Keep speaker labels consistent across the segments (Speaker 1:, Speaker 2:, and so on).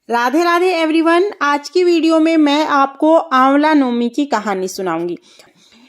Speaker 1: Radhe Radhe everyone. आज की video में मैं आपको आंवला नवमी की कहानी सुनाऊंगी।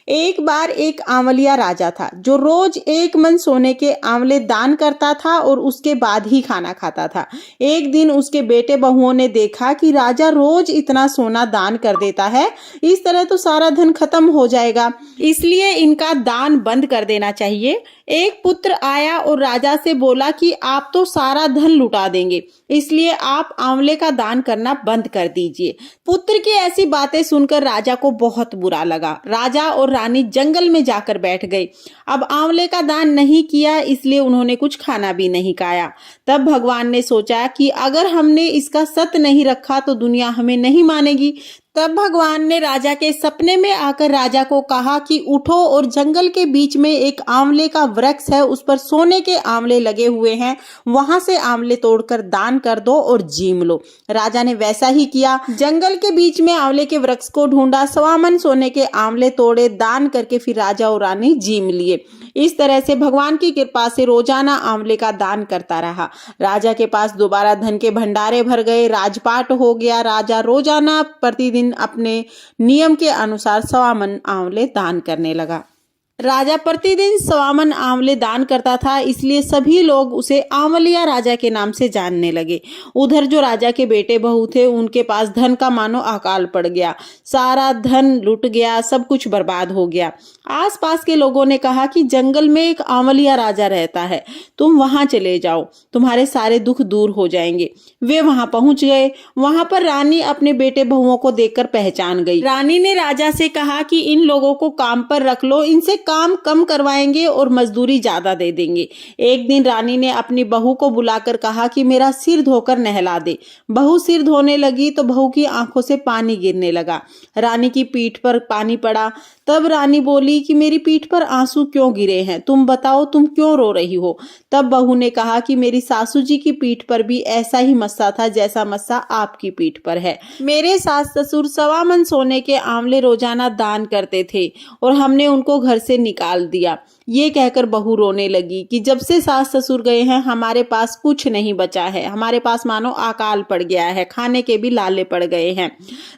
Speaker 1: एक बार एक आंवलिया राजा था जो रोज एक मन सोने के आंवले दान करता था और उसके बाद ही खाना खाता था। एक दिन उसके बेटे बहुओं ने देखा कि राजा रोज इतना सोना दान कर देता है, इस तरह तो सारा धन खत्म हो जाएगा, इसलिए इनका दान बंद कर देना चाहिए। एक पुत्र आया और राजा से बोला कि आप तो सारा धन लुटा देंगे, इसलिए आप आंवले का दान करना बंद कर दीजिए। पुत्र की ऐसी बातें सुनकर राजा को बहुत बुरा लगा। राजा और रानी जंगल में जाकर बैठ गए। अब आंवले का दान नहीं किया, इसलिए उन्होंने कुछ खाना भी नहीं खाया। तब भगवान ने सोचा कि अगर हमने इसका सत नहीं रखा तो दुनिया हमें नहीं मानेगी। तब भगवान ने राजा के सपने में आकर राजा को कहा कि उठो और जंगल के बीच में एक आंवले का वृक्ष है, उस पर सोने के आंवले लगे हुए हैं, वहां से आंवले तोड़कर दान कर दो और जीम लो। राजा ने वैसा ही किया। जंगल के बीच में आंवले के वृक्ष को ढूंढा, 1.25 मन सोने के आंवले तोड़े, दान करके फिर राजा और रानी जीम लिए। इस तरह से भगवान की कृपा से रोजाना आंवले का दान करता रहा। राजा के पास दोबारा धन के भंडारे भर गए, राजपाट हो गया। राजा रोजाना प्रतिदिन अपने नियम के अनुसार 1.25 मन आंवले दान करने लगा। राजा प्रतिदिन 1.25 मन आंवले दान करता था, इसलिए सभी लोग उसे आंवलिया राजा के नाम से जानने लगे। उधर जो राजा के बेटे बहू थे, उनके पास धन का मानो अकाल पड़ गया। सारा धन लुट गया, सब कुछ बर्बाद हो गया। आसपास के लोगों ने कहा कि जंगल में एक आंवलिया राजा रहता है, तुम वहां चले जाओ, तुम्हारे सारे दुख दूर हो जाएंगे। वे वहां पहुंच गए। वहां पर रानी अपने बेटे बहुओं को देखकर पहचान गई। रानी ने राजा से कहा कि इन लोगों को काम पर रख लो, इनसे काम कम करवाएंगे और मजदूरी ज्यादा दे देंगे। एक दिन रानी ने अपनी बहू को बुलाकर कहा कि मेरा सिर धोकर नहला दे। बहू सिर धोने लगी तो बहू की आंखों से पानी गिरने लगा। रानी की पीठ पर पानी पड़ा। तब रानी बोली कि मेरी पीठ पर आंसू क्यों गिरे हैं, तुम बताओ, तुम क्यों रो रही हो। तब बहू ने कहा कि मेरी सासू जी की पीठ पर भी ऐसा ही मस्सा था जैसा मस्सा आपकी पीठ पर है। मेरे सास ससुर 1.25 मन सोने के आंवले रोजाना दान करते थे और हमने उनको घर से निकाल दिया। ये कहकर बहू रोने लगी कि जब से सास ससुर गए हैं हमारे पास कुछ नहीं बचा है, हमारे पास मानो अकाल पड़ गया है, खाने के भी लाले पड़ गए हैं।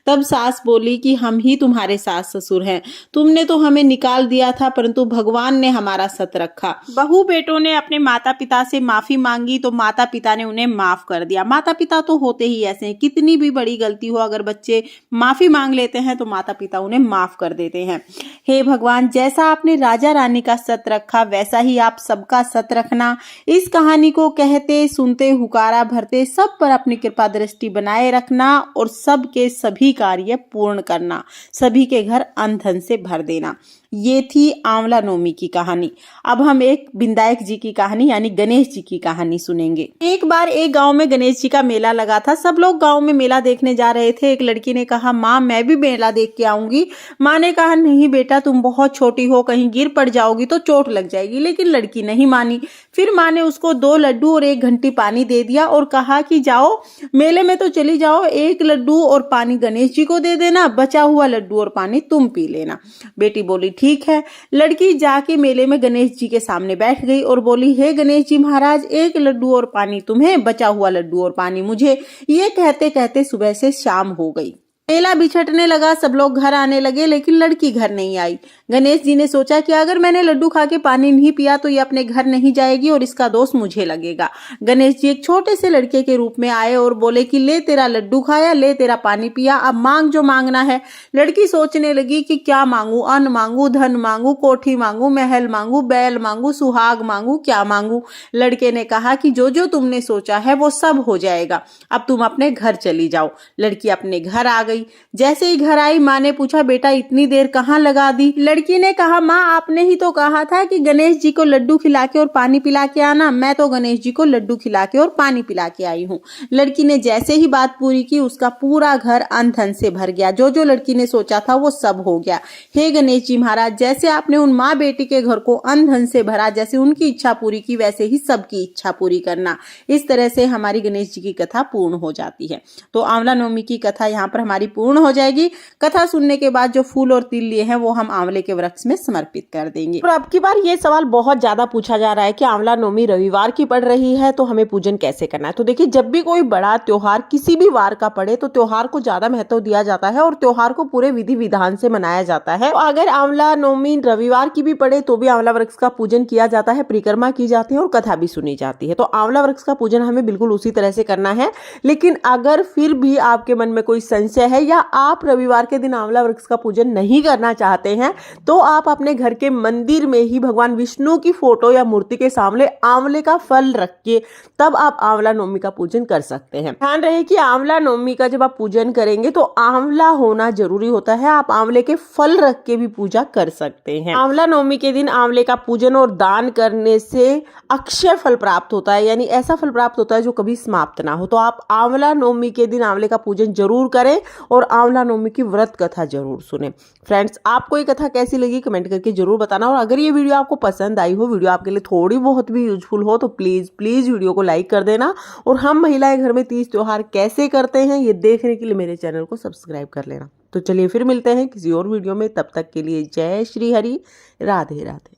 Speaker 1: तब सास बोली कि हम ही तुम्हारे सास ससुर हैं, तुमने तो हमें निकाल दिया था परंतु भगवान ने हमारा सत रखा। बहू बेटों ने अपने माता पिता से माफी मांगी तो माता पिता ने उन्हें माफ कर दिया। माता पिता तो होते ही ऐसे हैं, कितनी भी बड़ी गलती हो अगर बच्चे माफी मांग लेते हैं तो माता पिता उन्हें माफ कर देते हैं। हे भगवान, जैसा आपने राजा रानी का सत रखा वैसा ही आप सबका सत रखना। इस कहानी को कहते सुनते हुकारा भरते सब पर अपनी कृपा दृष्टि बनाए रखना और सबके सभी कार्य पूर्ण करना, सभी के घर अन्न धन से भर देना। ये थी आंवला नवमी की कहानी। अब हम एक विनायक जी की कहानी यानी गणेश जी की कहानी सुनेंगे। एक बार एक गांव में गणेश जी का मेला लगा था। सब लोग गांव में मेला देखने जा रहे थे। एक लड़की ने कहा, माँ मैं भी मेला देख के आऊंगी। माँ ने कहा, नहीं बेटा, तुम बहुत छोटी हो, कहीं गिर पड़ जाओगी तो चोट लग जाएगी। लेकिन लड़की नहीं मानी। फिर माँ ने उसको 2 लड्डू और 1 घंटी पानी दे दिया और कहा कि जाओ मेले में तो चली जाओ, 1 लड्डू और पानी गणेश जी को दे देना, बचा हुआ लड्डू और पानी तुम पी लेना। बेटी बोली ठीक है। लड़की जाके मेले में गणेश जी के सामने बैठ गई और बोली, हे गणेश जी महाराज, 1 लड्डू और पानी तुम्हें, बचा हुआ लड्डू और पानी मुझे। ये कहते कहते सुबह से शाम हो गई। मेला बिछटने लगा, सब लोग घर आने लगे, लेकिन लड़की घर नहीं आई। गणेश जी ने सोचा कि अगर मैंने लड्डू खा के पानी नहीं पिया तो ये अपने घर नहीं जाएगी और इसका दोष मुझे लगेगा। गणेश जी एक छोटे से लड़के के रूप में आए और बोले कि ले तेरा लड्डू खाया, ले तेरा पानी पिया, अब मांग जो मांगना है। लड़की सोचने लगी कि क्या मांगू, अन्न मांगू, धन मांगू, कोठी मांगू, महल मांगू, बैल मांगू, सुहाग मांगू, क्या मांगू। लड़के ने कहा कि जो जो तुमने सोचा है वो सब हो जाएगा, अब तुम अपने घर चली जाओ। लड़की अपने घर आ गई। जैसे ही घर आई, माँ ने पूछा, बेटा इतनी देर कहाँ लगा दी। लड़की ने कहा, माँ आपने ही तो कहा था कि गणेश जी को लड्डू खिला के और पानी पिला के आना, मैं तो गणेश जी को लड्डू खिला के और पानी पिला के आई हूँ। लड़की ने जैसे ही बात पूरी की, उसका पूरा घर अन्न धन से भर गया। जो जो लड़की ने सोचा था वो सब हो गया। हे गणेश जी महाराज, जैसे आपने उन माँ बेटी के घर को अन्न धन से भरा, जैसे उनकी इच्छा पूरी की, वैसे ही सबकी इच्छा पूरी करना। इस तरह से हमारी गणेश जी की कथा पूर्ण हो जाती है। तो आंवला नवमी की कथा यहाँ पर हमारी हमारी पूर्ण हो जाएगी। कथा सुनने के बाद जो फूल और तिल लिए हैं वो हम आंवले के वृक्ष में समर्पित कर देंगे। और अब की बार ये सवाल बहुत ज्यादा पूछा जा रहा है कि आंवला नवमी रविवार की पड़ रही है तो हमें पूजन कैसे करना है। तो देखिए, जब भी कोई बड़ा त्योहार किसी भी वार का पड़े तो त्योहार को ज्यादा महत्व दिया जाता है और त्योहार को पूरे विधि विधान से मनाया जाता है। तो अगर आंवला नवमी रविवार की भी पड़े तो भी आंवला वृक्ष का पूजन किया जाता है, परिक्रमा की जाती है और कथा भी सुनी जाती है। तो आंवला वृक्ष का पूजन हमें बिल्कुल उसी तरह से करना है। लेकिन अगर फिर भी आपके मन में कोई संशय है या आप रविवार के दिन आंवला वृक्ष का पूजन नहीं करना चाहते हैं तो आप अपने घर के मंदिर में ही भगवान विष्णु की फोटो या मूर्ति के सामने आंवले का फल रख के तब आप आंवला नवमी का पूजन कर सकते हैं। ध्यान रहे कि आंवला नवमी का जब आप पूजन करेंगे तो आंवला होना जरूरी होता है। आप आंवले के फल रख के भी पूजा कर सकते हैं। आंवला नवमी के दिन आंवले का पूजन और दान करने से अक्षय फल प्राप्त होता है, यानी ऐसा फल प्राप्त होता है जो कभी समाप्त ना हो। तो आप आंवला नवमी के दिन आंवले का पूजन जरूर करें और आंवला नवमी की व्रत कथा जरूर सुने। फ्रेंड्स, आपको ये कथा कैसी लगी कमेंट करके जरूर बताना। और अगर ये वीडियो आपको पसंद आई हो, वीडियो आपके लिए थोड़ी बहुत भी यूजफुल हो तो प्लीज वीडियो को लाइक कर देना। और हम महिलाएं घर में तीज त्योहार कैसे करते हैं ये देखने के लिए मेरे चैनल को सब्सक्राइब कर लेना। तो चलिए फिर मिलते हैं किसी और वीडियो में, तब तक के लिए जय श्री हरि, राधे राधे।